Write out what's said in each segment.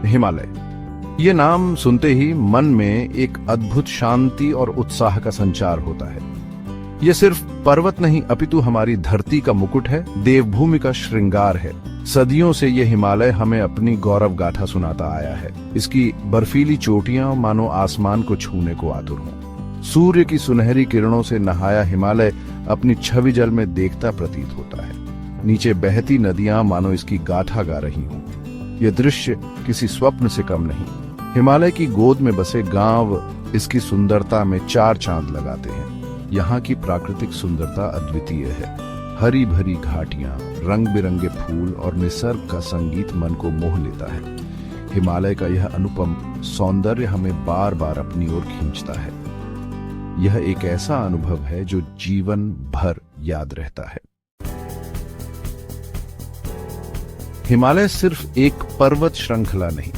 हिमालय, ये नाम सुनते ही मन में एक अद्भुत शांति और उत्साह का संचार होता है। ये सिर्फ पर्वत नहीं अपितु हमारी धरती का मुकुट है, देवभूमि का श्रृंगार है। सदियों से ये हिमालय हमें अपनी गौरव गाथा सुनाता आया है। इसकी बर्फीली चोटियां मानो आसमान को छूने को आतुर हों। सूर्य की सुनहरी किरणों से नहाया हिमालय अपनी छवि जल में देखता प्रतीत होता है। नीचे बहती नदियां मानो इसकी गाथा गा रही हों। यह दृश्य किसी स्वप्न से कम नहीं। हिमालय की गोद में बसे गांव इसकी सुंदरता में चार चांद लगाते हैं। यहाँ की प्राकृतिक सुंदरता अद्वितीय है। हरी भरी घाटियां, रंग बिरंगे फूल और निसर्ग का संगीत मन को मोह लेता है। हिमालय का यह अनुपम सौंदर्य हमें बार बार अपनी ओर खींचता है। यह एक ऐसा अनुभव है जो जीवन भर याद रहता है। हिमालय सिर्फ एक पर्वत श्रृंखला नहीं,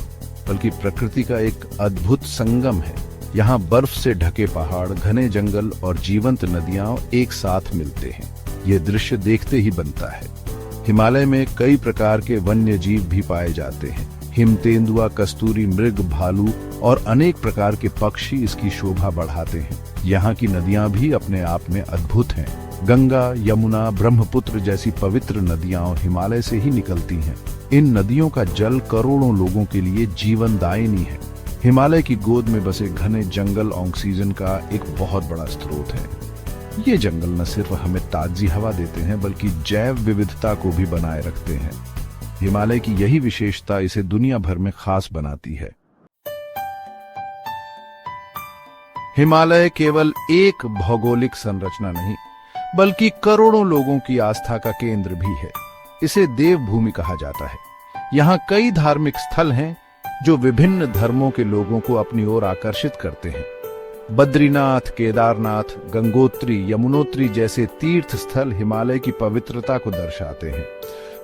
बल्कि प्रकृति का एक अद्भुत संगम है। यहाँ बर्फ से ढके पहाड़, घने जंगल और जीवंत नदियां एक साथ मिलते हैं। ये दृश्य देखते ही बनता है। हिमालय में कई प्रकार के वन्य जीव भी पाए जाते हैं। हिम तेंदुआ, कस्तूरी मृग, भालू और अनेक प्रकार के पक्षी इसकी शोभा बढ़ाते हैं। यहाँ की नदियां भी अपने आप में अद्भुत हैं। गंगा, यमुना, ब्रह्मपुत्र जैसी पवित्र नदियां हिमालय से ही निकलती हैं। इन नदियों का जल करोड़ों लोगों के लिए जीवनदायिनी है। हिमालय की गोद में बसे घने जंगल ऑक्सीजन का एक बहुत बड़ा स्रोत है। ये जंगल न सिर्फ हमें ताजी हवा देते हैं, बल्कि जैव विविधता को भी बनाए रखते हैं। हिमालय की यही विशेषता इसे दुनिया भर में खास बनाती है। हिमालय केवल एक भौगोलिक संरचना नहीं, बल्कि करोड़ों लोगों की आस्था का केंद्र भी है। इसे देवभूमि कहा जाता है। यहाँ कई धार्मिक स्थल हैं जो विभिन्न धर्मों के लोगों को अपनी ओर आकर्षित करते हैं। बद्रीनाथ, केदारनाथ, गंगोत्री, यमुनोत्री जैसे तीर्थ स्थल हिमालय की पवित्रता को दर्शाते हैं।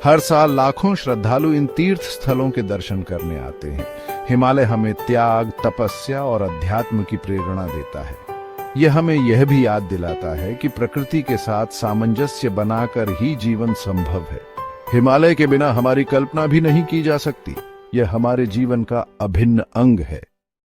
हर साल लाखों श्रद्धालु इन तीर्थ स्थलों के दर्शन करने आते हैं। हिमालय हमें त्याग, तपस्या और अध्यात्म की प्रेरणा देता है। यह हमें यह भी याद दिलाता है कि प्रकृति के साथ सामंजस्य बनाकर ही जीवन संभव है। हिमालय के बिना हमारी कल्पना भी नहीं की जा सकती। यह हमारे जीवन का अभिन्न अंग है।